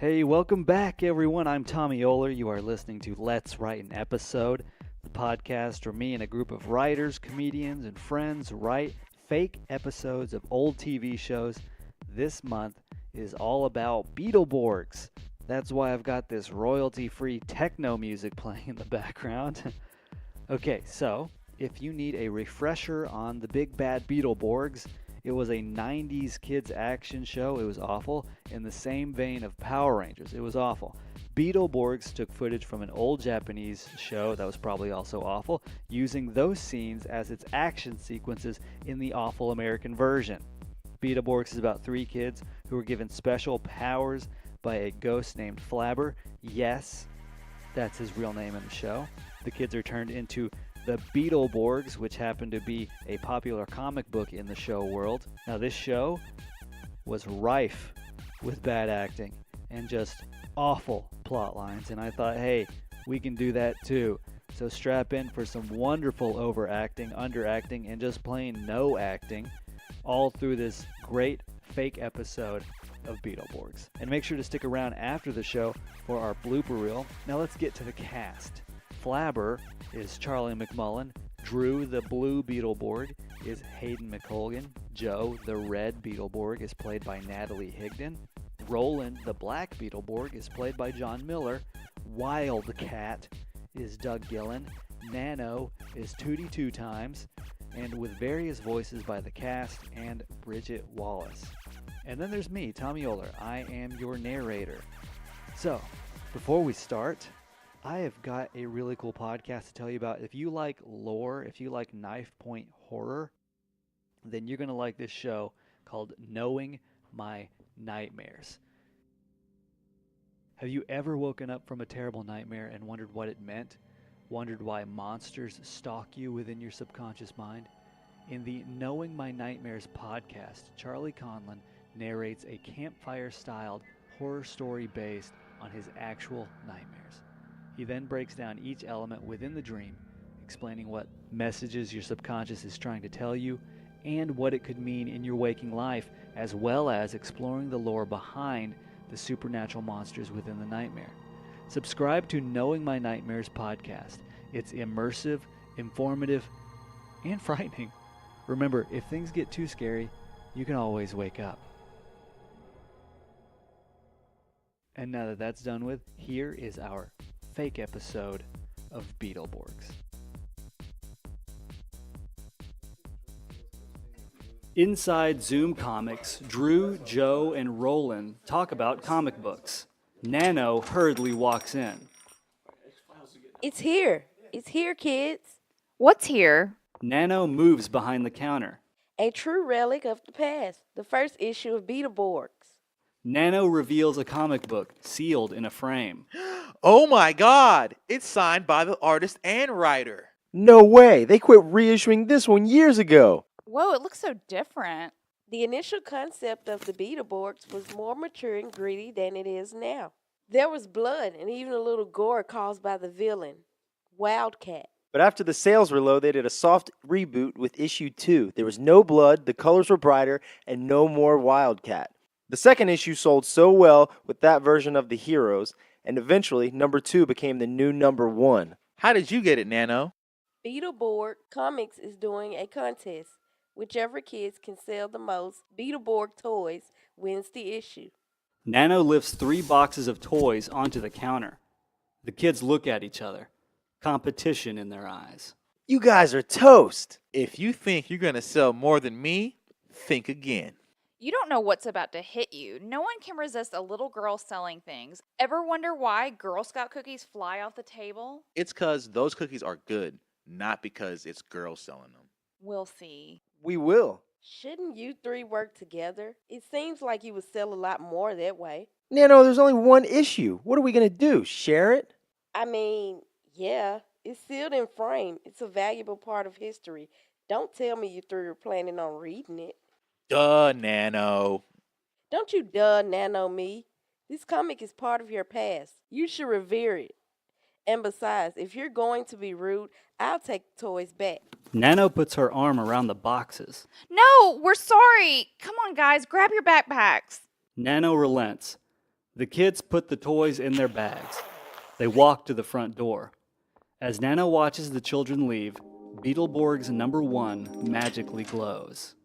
Hey, welcome back, everyone. I'm Tommy Oler. You are listening to Let's Write an Episode, the podcast where me and a group of writers, comedians, and friends write fake episodes of old TV shows. This month is all about Beetleborgs. That's why I've got this royalty-free techno music playing in the background. Okay, so if you need a refresher on the Big Bad Beetleborgs, it was a 90s kids action show. It was awful. In the same vein of Power Rangers, it was awful. Beetleborgs took footage from an old Japanese show that was probably also awful, using those scenes as its action sequences in the awful American version. Beetleborgs is about three kids who were given special powers by a ghost named Flabber. Yes, that's his real name in the show. The kids are turned into the Beetleborgs, which happened to be a popular comic book in the show world. Now, this show was rife with bad acting and just awful plot lines, and I thought, hey, we can do that too. So strap in for some wonderful overacting, underacting, and just plain no acting all through this great fake episode of Beetleborgs. And make sure to stick around after the show for our blooper reel. Now let's get to the cast. Flabber is Charlie McMullen. Drew, the blue Beetleborg, is Hayden McColgan. Joe, the red Beetleborg, is played by Natalie Higdon. Roland, the black Beetleborg, is played by John Miller. Wildcat is Doug Gillen. Nano is Tootie Two Times, and with various voices by the cast and Bridget Wallace. And then there's me, Tommy Oler. I am your narrator. So, before we start, I have got a really cool podcast to tell you about. If you like lore, if you like knife point horror, then you're going to like this show called Knowing My Nightmares. Have you ever woken up from a terrible nightmare and wondered what it meant? Wondered why monsters stalk you within your subconscious mind? In the Knowing My Nightmares podcast, Charlie Conlon narrates a campfire-styled horror story based on his actual nightmares. He then breaks down each element within the dream, explaining what messages your subconscious is trying to tell you and what it could mean in your waking life, as well as exploring the lore behind the supernatural monsters within the nightmare. Subscribe to Knowing My Nightmares podcast. It's immersive, informative, and frightening. Remember, if things get too scary, you can always wake up. And now that that's done with, here is our fake episode of Beetleborgs. Inside Zoom Comics, Drew, Joe, and Roland talk about comic books. Nano hurriedly walks in. It's here. It's here, kids. What's here? Nano moves behind the counter. A true relic of the past. The first issue of Beetleborgs. Nano reveals a comic book sealed in a frame. Oh my god! It's signed by the artist and writer. No way! They quit reissuing this one years ago. Whoa, it looks so different. The initial concept of the Beetleborgs was more mature and gritty than it is now. There was blood and even a little gore caused by the villain, Wildcat. But after the sales were low, they did a soft reboot with issue 2. There was no blood, the colors were brighter, and no more Wildcat. The second issue sold so well with that version of the heroes, and eventually number 2 became the new number 1. How did you get it, Nano? Beetleborg Comics is doing a contest. Whichever kids can sell the most Beetleborg toys wins the issue. Nano lifts 3 boxes of toys onto the counter. The kids look at each other, competition in their eyes. You guys are toast! If you think you're gonna sell more than me, think again. You don't know what's about to hit you. No one can resist a little girl selling things. Ever wonder why Girl Scout cookies fly off the table? It's 'cause those cookies are good, not because it's girls selling them. We'll see. We will. Shouldn't you three work together? It seems like you would sell a lot more that way. Nano, there's only one issue. What are we going to do? Share it? I mean, yeah, it's sealed in frame. It's a valuable part of history. Don't tell me you three are planning on reading it. Duh, Nano. Don't you nano me. This comic is part of your past. You should revere it. And besides, if you're going to be rude, I'll take the toys back. Nano puts her arm around the boxes. No, we're sorry. Come on, guys, grab your backpacks. Nano relents. The kids put the toys in their bags. They walk to the front door. As Nana watches the children leave, Beetleborgs number 1 magically glows.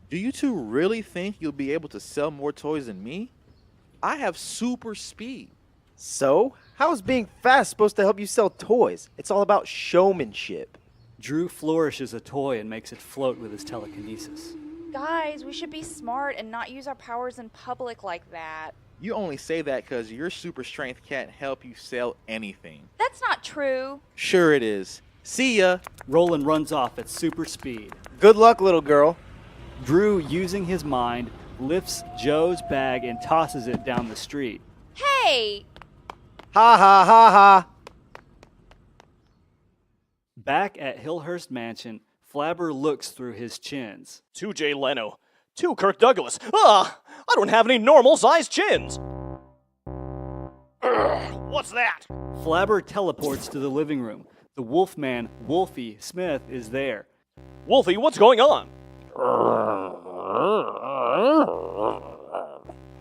Do you two really think you'll be able to sell more toys than me? I have super speed. So, how is being fast supposed to help you sell toys? It's all about showmanship. Drew flourishes a toy and makes it float with his telekinesis. Guys, we should be smart and not use our powers in public like that. You only say that because your super strength can't help you sell anything. That's not true. Sure it is. See ya. Roland runs off at super speed. Good luck, little girl. Drew, using his mind, lifts Joe's bag and tosses it down the street. Hey! Ha ha ha ha. Back at Hillhurst Mansion, Flabber looks through his chins. 2 Jay Leno. 2 Kirk Douglas. Ah! I don't have any normal-sized chins. What's that? Flabber teleports to the living room. The Wolfman, Wolfie Smith, is there. Wolfie, what's going on?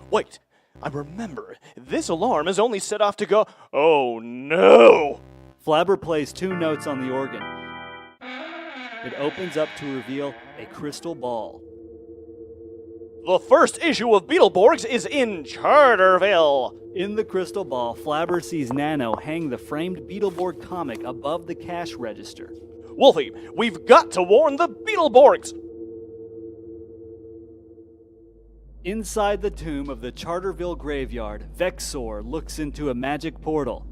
Wait, I remember. This alarm is only set off to go. Oh no! Flabber plays 2 notes on the organ. It opens up to reveal a crystal ball. The first issue of Beetleborgs is in Charterville. In the crystal ball, Flabber sees Nano hang the framed Beetleborg comic above the cash register. Wolfie, we've got to warn the Beetleborgs. Inside the tomb of the Charterville graveyard, VEXOR looks into a magic portal.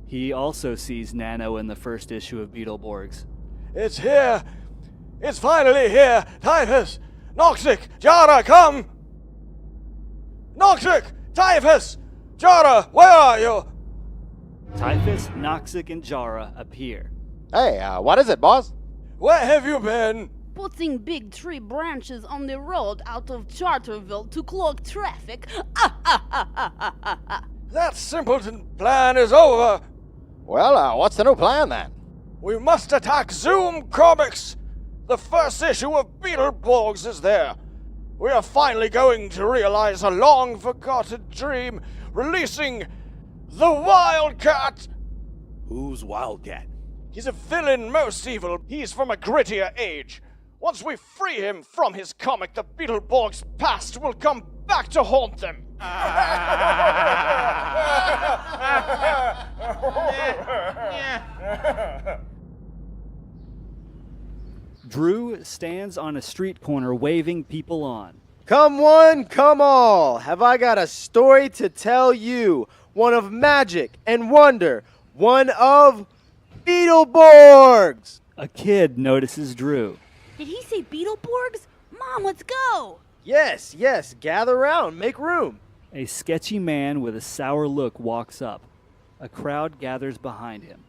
He also sees Nano in the first issue of Beetleborgs. It's here. It's finally here. Typhus, Noxic, Jara, come. Noxic, Typhus, Jara, where are you? Typhus, Noxic, and Jara appear. Hey, what is it, boss? Where have you been? Putting big tree branches on the road out of Charterville to clog traffic. That simpleton plan is over. Well, what's the new plan then? We must attack Zoom Comics. The first issue of Beetleborgs is there. We are finally going to realize a long-forgotten dream, releasing the Wildcat. Who's Wildcat? He's a villain most evil. He's from a grittier age. Once we free him from his comic, the Beetleborgs' past will come back to haunt them. Drew stands on a street corner waving people on. Come one, come all. Have I got a story to tell you? One of magic and wonder. One of Beetleborgs. A kid notices Drew. Did he say Beetleborgs? Mom, let's go. Yes, yes, gather round, make room. A sketchy man with a sour look walks up. A crowd gathers behind him.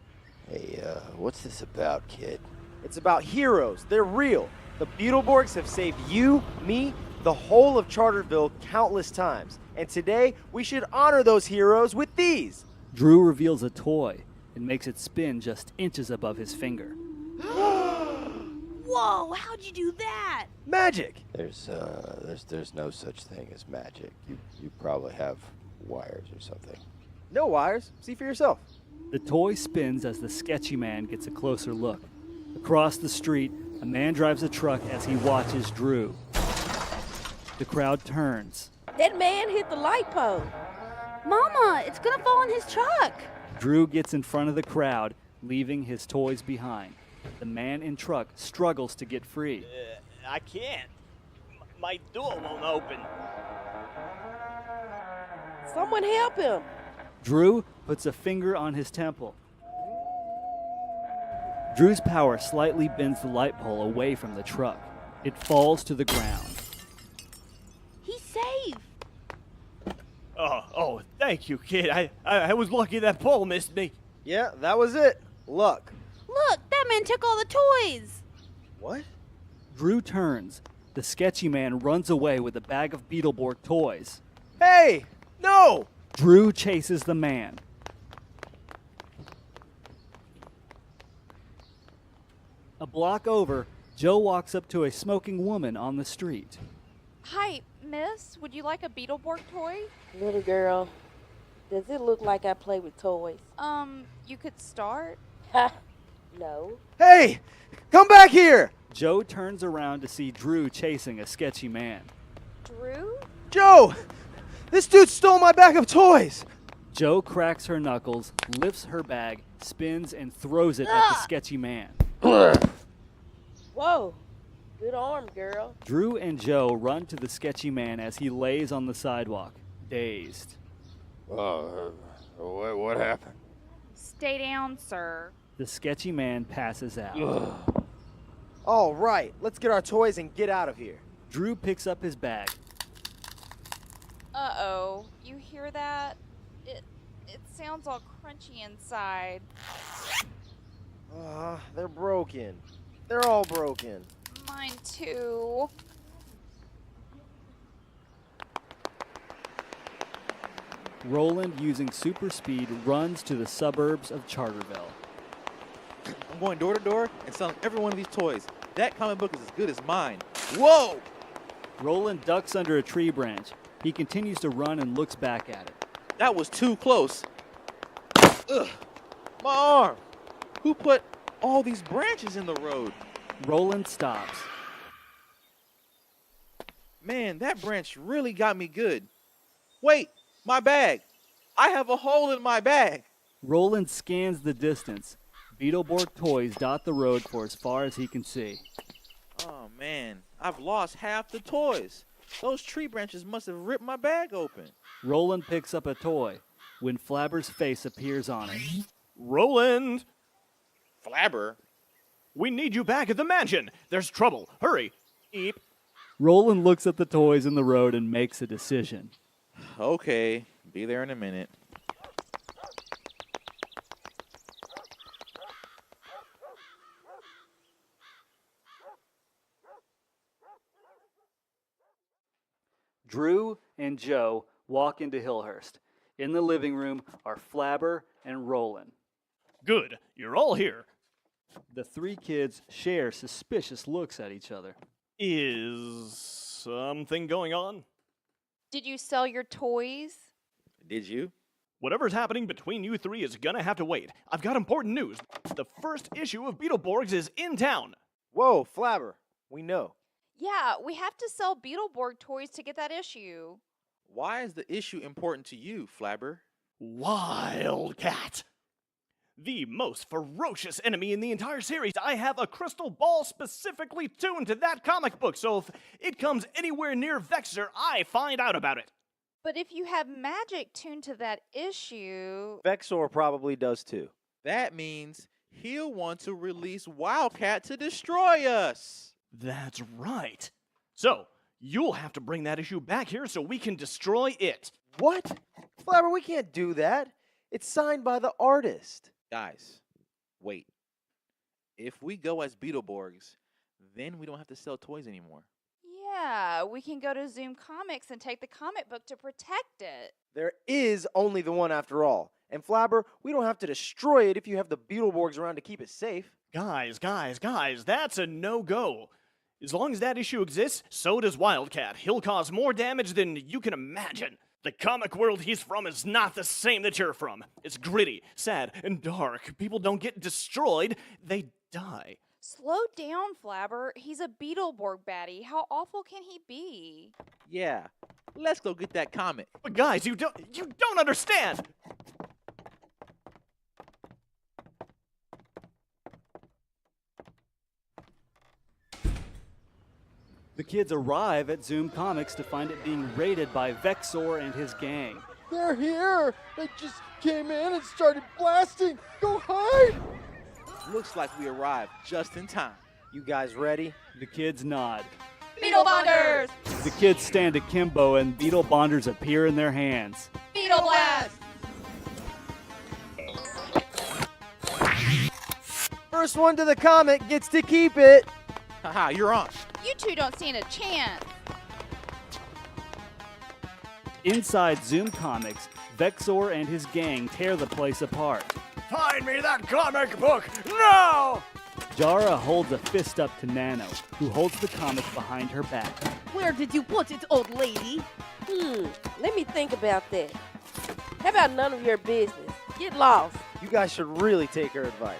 Hey, what's this about, kid? It's about heroes. They're real. The Beetleborgs have saved you, me, the whole of Charterville countless times. And today, we should honor those heroes with these. Drew reveals a toy and makes it spin just inches above his finger. Whoa, how'd you do that? Magic. There's no such thing as magic. You probably have wires or something. No wires. See for yourself. The toy spins as the sketchy man gets a closer look. Across the street, a man drives a truck as he watches Drew. The crowd turns. That man hit the light pole. Mama, it's gonna fall on his truck. Drew gets in front of the crowd, leaving his toys behind. The man in truck struggles to get free. I can't. My door won't open. Someone help him. Drew puts a finger on his temple. Drew's power slightly bends the light pole away from the truck. It falls to the ground. He's safe. Oh, thank you, kid. I was lucky that pole missed me. Yeah, that was it. Luck. Look, that man took all the toys. What? Drew turns. The sketchy man runs away with a bag of Beetleborg toys. Hey! No! Drew chases the man. A block over, Joe walks up to a smoking woman on the street. Hi, miss. Would you like a Beetleborg toy? Little girl, does it look like I play with toys? You could start. Ha! No. Hey! Come back here! Joe turns around to see Drew chasing a sketchy man. Drew? Joe! This dude stole my bag of toys! Joe cracks her knuckles, lifts her bag, spins, and throws it at the sketchy man. Whoa. Good arm, girl. Drew and Joe run to the sketchy man as he lays on the sidewalk, dazed. What happened? Stay down, sir. The sketchy man passes out. All right, let's get our toys and get out of here. Drew picks up his bag. Uh-oh. You hear that? It sounds all crunchy inside. They're broken. They're all broken. Mine too. Roland, using super speed, runs to the suburbs of Charterville. I'm going door to door and selling every one of these toys. That comic book is as good as mine. Whoa! Roland ducks under a tree branch. He continues to run and looks back at it. That was too close. Ugh, my arm. Who put all these branches in the road? Roland stops. Man, that branch really got me good. Wait, my bag. I have a hole in my bag. Roland scans the distance. Beetleborg toys dot the road for as far as he can see. Oh man, I've lost half the toys. Those tree branches must have ripped my bag open. Roland picks up a toy when Flabber's face appears on it. Roland! Flabber? We need you back at the mansion. There's trouble. Hurry. Eep. Roland looks at the toys in the road and makes a decision. Okay, be there in a minute. Drew and Joe walk into Hillhurst. In the living room are Flabber and Roland. Good. You're all here. The three kids share suspicious looks at each other. Is something going on? Did you sell your toys? Did you? Whatever's happening between you three is gonna have to wait. I've got important news. The first issue of Beetleborgs is in town. Whoa, Flabber, we know. Yeah, we have to sell Beetleborg toys to get that issue. Why is the issue important to you, Flabber? Wildcat. The most ferocious enemy in the entire series. I have a crystal ball specifically tuned to that comic book, so if it comes anywhere near VEXOR, I find out about it. But if you have magic tuned to that issue... VEXOR probably does too. That means he'll want to release Wildcat to destroy us. That's right. So, you'll have to bring that issue back here so we can destroy it. What? Flabber, we can't do that. It's signed by the artist. Guys, wait. If we go as Beetleborgs, then we don't have to sell toys anymore. Yeah, we can go to Zoom Comics and take the comic book to protect it. There is only the one after all. And Flabber, we don't have to destroy it if you have the Beetleborgs around to keep it safe. Guys, that's a no-go. As long as that issue exists, so does Wildcat. He'll cause more damage than you can imagine. The comic world he's from is not the same that you're from. It's gritty, sad, and dark. People don't get destroyed, they die. Slow down, Flabber. He's a Beetleborg baddie. How awful can he be? Yeah, let's go get that comic. But guys, you don't understand! The kids arrive at Zoom Comics to find it being raided by VEXOR and his gang. They're here! They just came in and started blasting! Go hide! Looks like we arrived just in time. You guys ready? The kids nod. Beetlebonders! The kids stand akimbo and Beetle Bonders appear in their hands. Beetle Blast! First one to the comic gets to keep it. Haha, you're on. You two don't stand a chance. Inside Zoom Comics, VEXOR and his gang tear the place apart. Find me that comic book now! Jara holds a fist up to Nano, who holds the comic behind her back. Where did you put it, old lady? Let me think about that. How about none of your business? Get lost. You guys should really take her advice.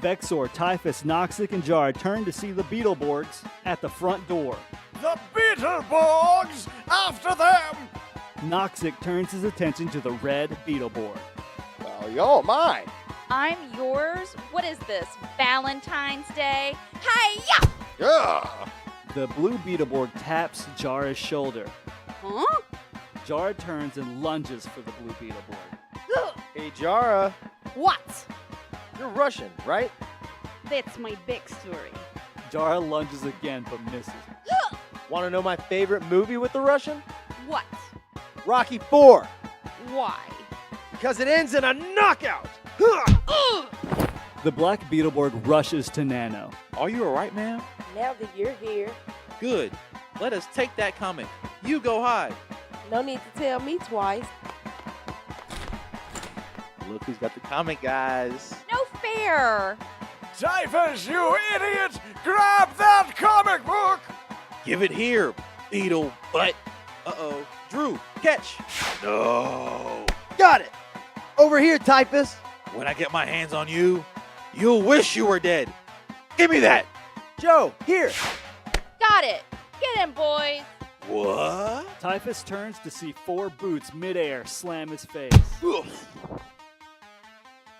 VEXOR, Typhus, Noxic, and Jar turn to see the Beetleborgs at the front door. The Beetleborgs! After them! Noxic turns his attention to the red Beetleborg. Well, you're mine. I'm yours? What is this, Valentine's Day? Hi-ya! Yeah. The blue Beetleborg taps Jar's shoulder. Huh? Jar turns and lunges for the blue Beetleborg. Hey, Jara, What? you're Russian, right? That's my backstory. Jara lunges again but misses. Want to know my favorite movie with the Russian? What? Rocky 4. Why? Because it ends in a knockout. The black Beetleborg rushes to Nano. Are you alright, ma'am? Now that you're here, Good. Let us take that comic. You go hide. no need to tell me twice. Look who's got the comic, guys. No fair. Typhus, you idiot! Grab that comic book! Give it here, Beetle butt. Uh-oh. Drew, catch. No. Got it. Over here, Typhus. When I get my hands on you, you'll wish you were dead. Give me that. Joe, here. Got it. Get him, boys. What? Typhus turns to see 4 boots midair slam his face.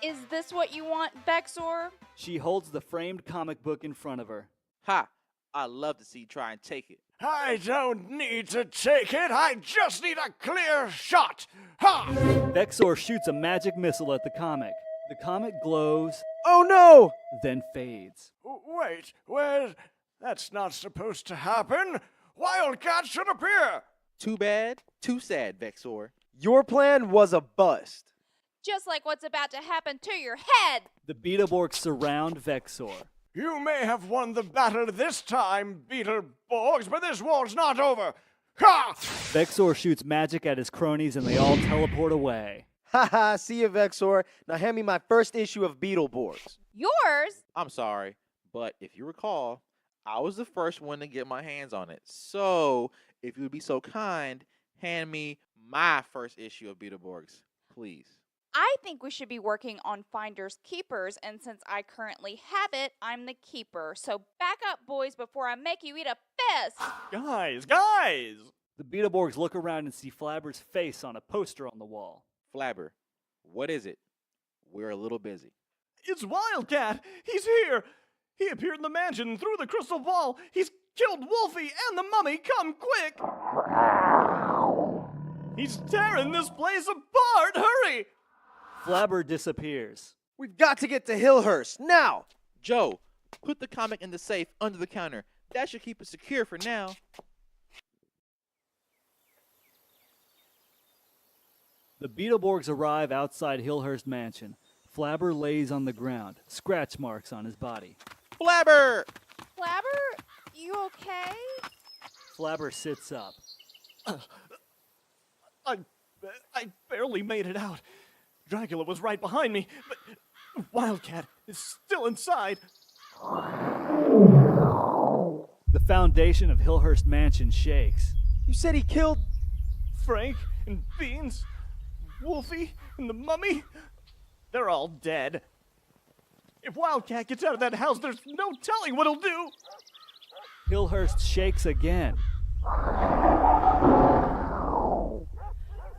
Is this what you want, VEXOR? She holds the framed comic book in front of her. Ha. I love to see you try and take it. I don't need to take it, I just need a clear shot! Ha! VEXOR shoots a magic missile at the comic. The comic glows, Oh no! then fades. Wait, that's not supposed to happen! Wildcat should appear! Too bad, too sad, VEXOR. Your plan was a bust. Just like what's about to happen to your head. The Beetleborgs surround VEXOR. You may have won the battle this time, Beetleborgs, but this war's not over! Ha! VEXOR shoots magic at his cronies and they all teleport away. Haha, see you, VEXOR. Now hand me my first issue of Beetleborgs. Yours? I'm sorry, but if you recall, I was the first one to get my hands on it. So, if you would be so kind, hand me my first issue of Beetleborgs, please. I think we should be working on Finders Keepers, and since I currently have it, I'm the keeper. So back up, boys, before I make you eat a fist. Guys! The Beetleborgs look around and see Flabber's face on a poster on the wall. Flabber, what is it? We're a little busy. It's Wildcat! He's here! He appeared in the mansion through the crystal ball! He's killed Wolfie and the mummy! Come quick! He's tearing this place apart! Hurry! Flabber disappears. We've got to get to Hillhurst, now! Joe, put the comic in the safe under the counter. That should keep it secure for now. The Beetleborgs arrive outside Hillhurst Mansion. Flabber lays on the ground, scratch marks on his body. Flabber! Flabber, you okay? Flabber sits up. I barely made it out. Dracula was right behind me, but Wildcat is still inside. The foundation of Hillhurst Mansion shakes. You said he killed... Frank and Beans, Wolfie and the mummy, they're all dead. If Wildcat gets out of that house, there's no telling what he'll do. Hillhurst shakes again.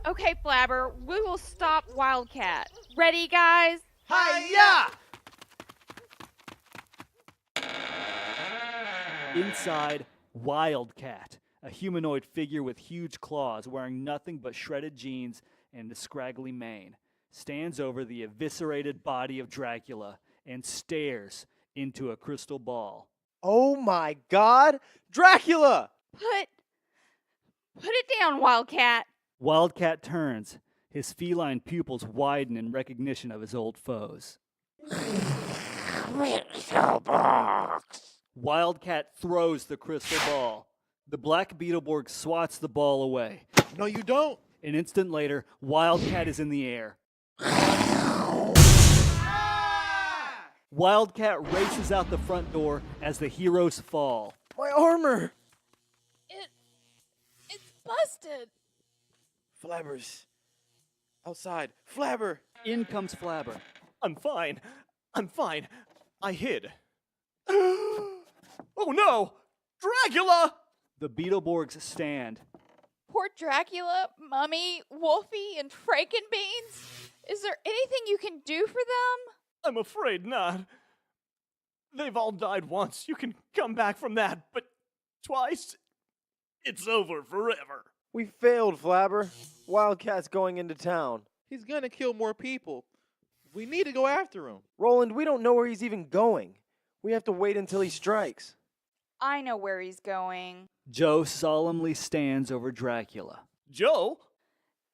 Okay, Flabber, we will stop Wildcat. Ready, guys? Hi-ya! Inside, Wildcat, a humanoid figure with huge claws wearing nothing but shredded jeans and a scraggly mane, stands over the eviscerated body of Dracula and stares into a crystal ball. Oh my god! Dracula! Put it down, Wildcat. Wildcat turns. His feline pupils widen in recognition of his old foes. Wildcat throws the crystal ball. The black Beetleborg swats the ball away. No, you don't. An instant later, Wildcat is in the air. Wildcat races out the front door as the heroes fall. My armor! busted. Flabber's outside. Flabber! In comes Flabber. I'm fine. I hid. Oh no! Dracula! The Beetleborgs stand. Poor Dracula, Mummy, Wolfie, and Frankenbeans. Is there anything you can do for them? I'm afraid not. They've all died once. You can come back from that, but twice, it's over forever. We failed, Flabber. Wildcat's going into town. He's gonna kill more people. We need to go after him. Roland, we don't know where he's even going. We have to wait until he strikes. I know where he's going. Joe solemnly stands over Dracula. Joe?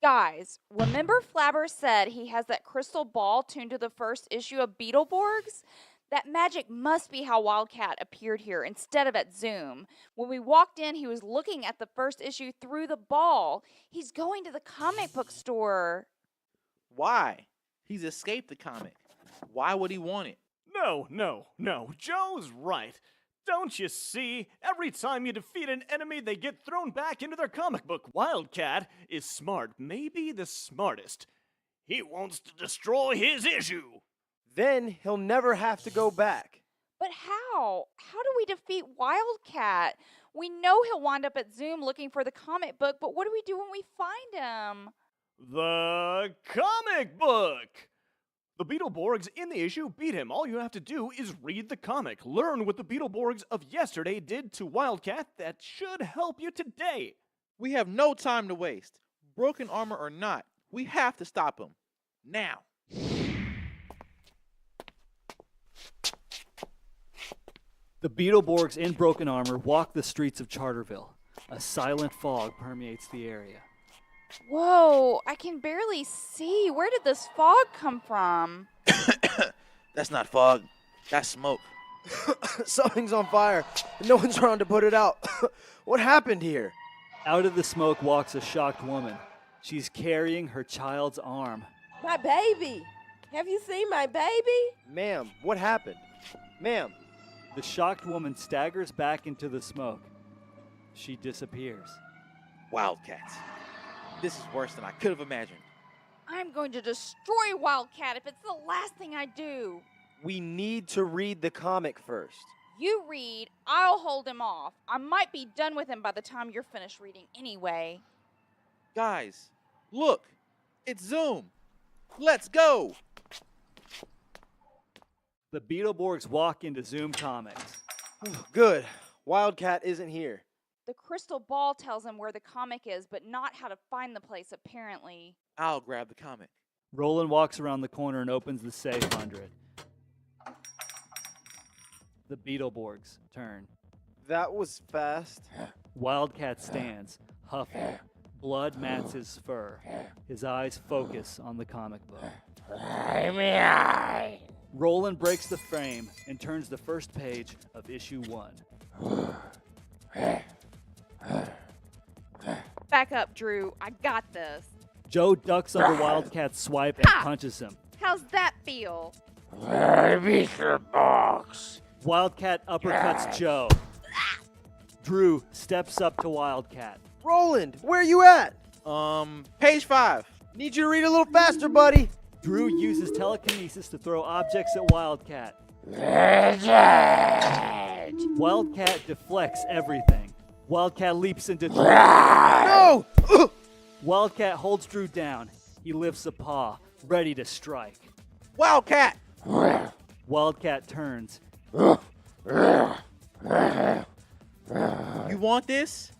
Guys, remember Flabber said he has that crystal ball tuned to the first issue of Beetleborgs? That magic must be how Wildcat appeared here instead of at Zoom. When we walked in, he was looking at the first issue through the ball. He's going to the comic book store. Why? He's escaped the comic. Why would he want it? No. Joe's right. Don't you see? Every time you defeat an enemy, they get thrown back into their comic book. Wildcat is smart, maybe the smartest. He wants to destroy his issue. Then he'll never have to go back. But how? How do we defeat Wildcat? We know he'll wind up at Zoom looking for the comic book, but what do we do when we find him? The comic book! The Beetleborgs in the issue beat him. All you have to do is read the comic. Learn what the Beetleborgs of yesterday did to Wildcat. That should help you today. We have no time to waste. Broken armor or not, we have to stop him. Now. The Beetleborgs in broken armor walk the streets of Charterville. A silent fog permeates the area. Whoa, I can barely see. Where did this fog come from? That's not fog. That's smoke. Something's on fire, and no one's around to put it out. What happened here? Out of the smoke walks a shocked woman. She's carrying her child's arm. My baby. Have you seen my baby? Ma'am, what happened? Ma'am. The shocked woman staggers back into the smoke. She disappears. Wildcats. This is worse than I could have imagined. I'm going to destroy Wildcat if it's the last thing I do. We need to read the comic first. You read, I'll hold him off. I might be done with him by the time you're finished reading anyway. Guys, look. It's Zoom. Let's go. The Beetleborgs walk into Zoom Comics. Good. Wildcat isn't here. The crystal ball tells him where the comic is, but not how to find the place, apparently. I'll grab the comic. Roland walks around the corner and opens the safe under it. The Beetleborgs turn. That was fast. Wildcat stands, huffing. Blood mats his fur. His eyes focus on the comic book. Roland breaks the frame and turns the first page of issue 1. Back up, Drew. I got this. Joe ducks under Wildcat's swipe and punches him. How's that feel? Wildcat uppercuts Joe. Drew steps up to Wildcat. Roland, where you at? Page 5. Need you to read a little faster, buddy. Drew uses telekinesis to throw objects at Wildcat. Wildcat deflects everything. Wildcat leaps into Drew. No! Wildcat holds Drew down. He lifts a paw, ready to strike. Wildcat! Wildcat turns. You want this?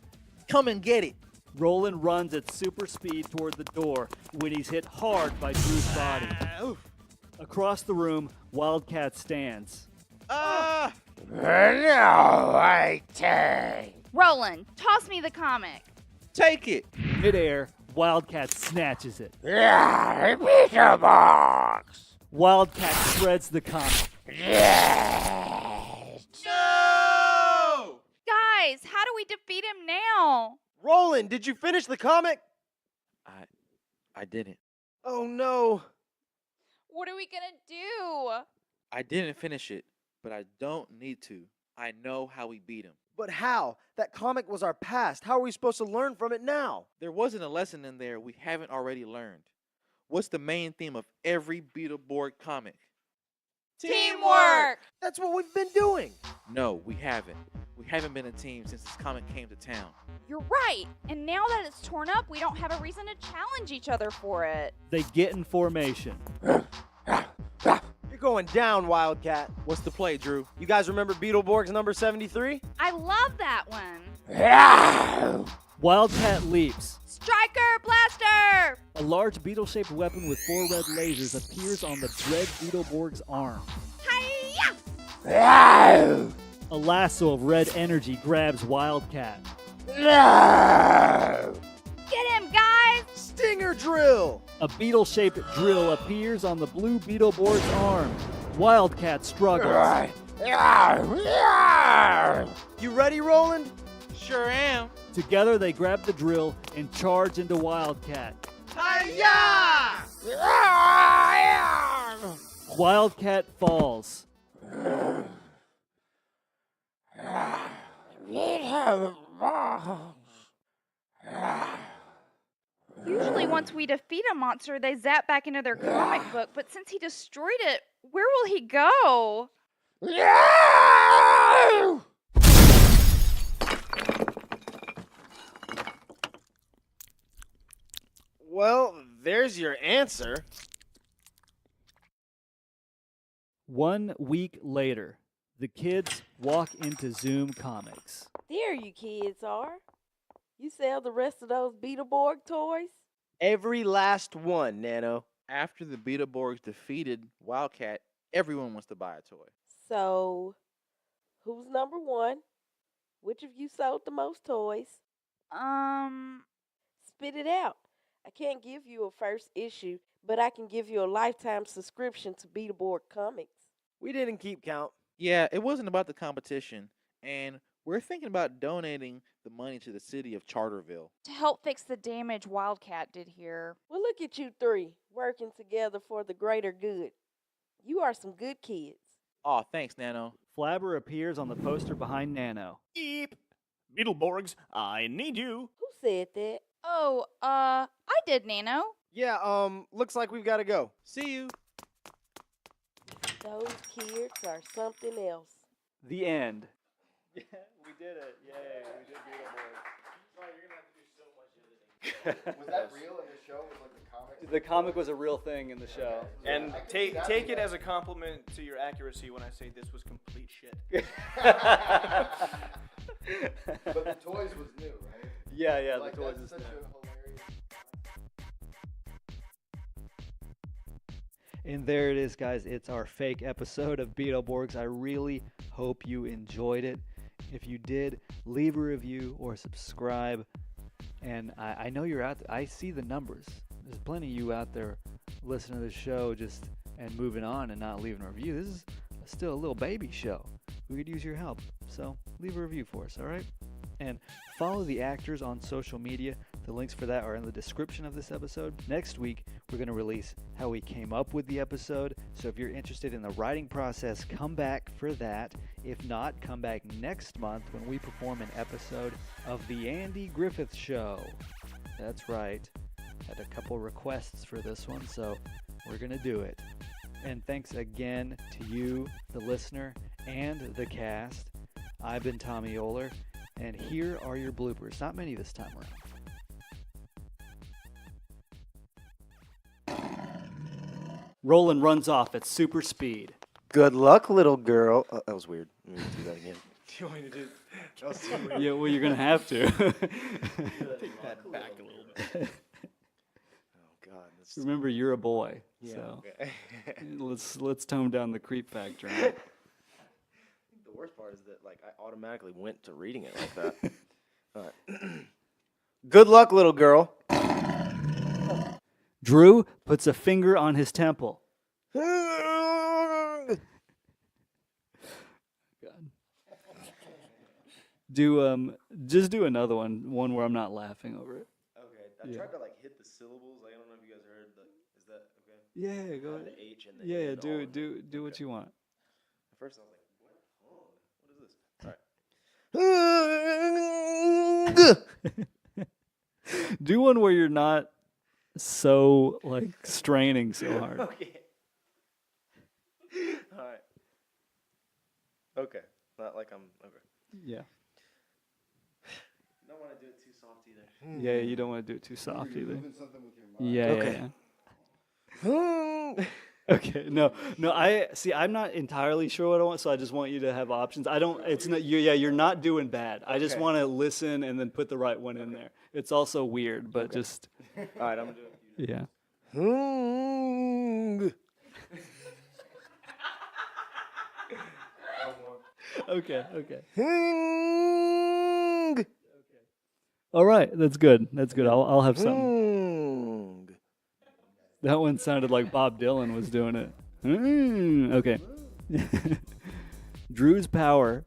Come and get it. Roland runs at super speed toward the door when he's hit hard by Drew's body. Across the room, Wildcat stands. Roland, toss me the comic. Take it. Midair, Wildcat snatches it. Beetleborgs! Wildcat shreds the comic. No! Guys, how do we defeat him now? Roland, did you finish the comic? I didn't. Oh, no. What are we gonna do? I didn't finish it, but I don't need to. I know how we beat him. But how? That comic was our past. How are we supposed to learn from it now? There wasn't a lesson in there we haven't already learned. What's the main theme of every Beetleborg comic? Teamwork! That's what we've been doing. No, we haven't. We haven't been a team since this comic came to town. You're right. And now that it's torn up, we don't have a reason to challenge each other for it. They get in formation. You're going down, Wildcat. What's the play, Drew? You guys remember Beetleborgs number 73? I love that one. Wildcat leaps. Striker Blaster! A large beetle-shaped weapon with 4 red lasers appears on the dread Beetleborg's arm. Hiya! A lasso of red energy grabs Wildcat. Get him, guys! Stinger drill! A beetle-shaped drill appears on the blue Beetleborg's arm. Wildcat struggles. You ready, Roland? Sure am. Together they grab the drill and charge into Wildcat. Wildcat falls. Usually once we defeat a monster, they zap back into their comic book, but since he destroyed it, where will he go? Well, there's your answer. 1 week later, the kids walk into Zoom Comics. There you kids are. You sell the rest of those Beetleborg toys? Every last one, Nano. After the Beetleborgs defeated Wildcat, everyone wants to buy a toy. So, who's number 1? Which of you sold the most toys? Spit it out. I can't give you a first issue, but I can give you a lifetime subscription to Beetleborg comics. We didn't keep count. Yeah, it wasn't about the competition, and we're thinking about donating the money to the city of Charterville. To help fix the damage Wildcat did here. Well, look at you 3, working together for the greater good. You are some good kids. Aw, thanks, Nano. Flabber appears on the poster behind Nano. Eep. Beetleborgs, I need you. Who said that? Oh, I did, Nano. Yeah, looks like we've got to go. See you. Those kids are something else. The end. Yeah, we did it. Yay, we did Beetleborgs. Sorry, you're going to have to do so much editing. Was that real in the show? Was like the comic? The comic was a real thing in the show. And take it as a compliment to your accuracy when I say this was complete shit. But the toys was new, right? Yeah, Like, the toys that's is such new. a hilarious. And there it is, guys. It's our fake episode of Beetleborgs. I really hope you enjoyed it. If you did, leave a review or subscribe. And I know you're out there. I see the numbers. There's plenty of you out there listening to the show and moving on and not leaving a review. This is still a little baby show. We could use your help. So leave a review for us, all right? And follow the actors on social media. The links for that are in the description of this episode. Next week, we're going to release how we came up with the episode. So if you're interested in the writing process, come back for that. If not, come back next month when we perform an episode of The Andy Griffith Show. That's right. Had a couple requests for this one, so we're going to do it. And thanks again to you, the listener, and the cast. I've been Tommy Oler, and here are your bloopers. Not many this time around. Roland runs off at super speed. Good luck, little girl. That was weird. Let me do that again. Do you want me to do That was too weird. Yeah, well, you're going to have to. take that back a little bit? Oh, God. That's Remember, you're a boy, yeah, so okay. let's tone down the creep factor. I think the worst part is that I automatically went to reading it like that. All right. Good luck, little girl. Drew puts a finger on his temple. Okay. Just do another one where I'm not laughing over it. I tried to hit the syllables. I don't know if you guys heard. Is that okay? Yeah, go ahead. The H and the Yeah, N, all of them. do what you want. At first I was like, what? Oh, what is this? Do one where you're not so like straining so hard. Okay. All right. Okay. Not like I'm. Okay. Yeah. Don't want to do it too soft either. Yeah, you don't want to do it too soft either. Moving something with your mind. Yeah, Okay. yeah. Okay. No. I see. I'm not entirely sure what I want, so I just want you to have options. I don't. It's not. Yeah, you're not doing bad. I just Okay. want to listen and then put the right one in there. It's also weird, but just. All right, I'm gonna do it. Yeah. Okay. All right. That's good. I'll have some. That one sounded like Bob Dylan was doing it. Okay. Drew's power.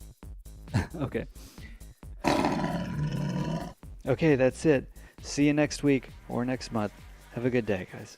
Okay. Okay, that's it. See you next week or next month. Have a good day, guys.